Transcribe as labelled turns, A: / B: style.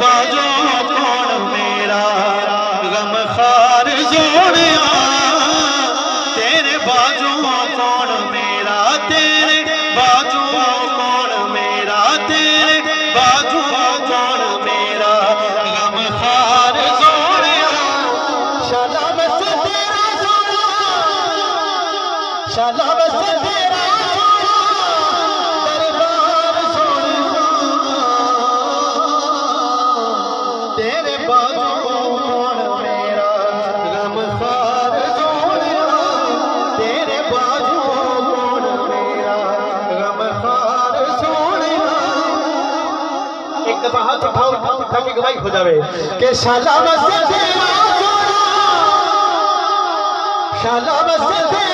A: बाजू कौन मेरा गम खार सोनिया, तेरे बाजू कौन मेरा, तेरे बाजू कौन मेरा, तेरे बाजू कौन मेरा गम खार सोनिया।
B: शाला बस तेरा सोना, शाला बस तेरा सोना दरबार सोना, तेरे बाजू कौन मेरा गम खार सोनिया, तेरे बाजू कौन मेरा गम खार सोनिया। एक दफा हाथ उठाओ ताकि गवाही हो जावे कि शाला बस तेरा सोना, शाला बस तेरा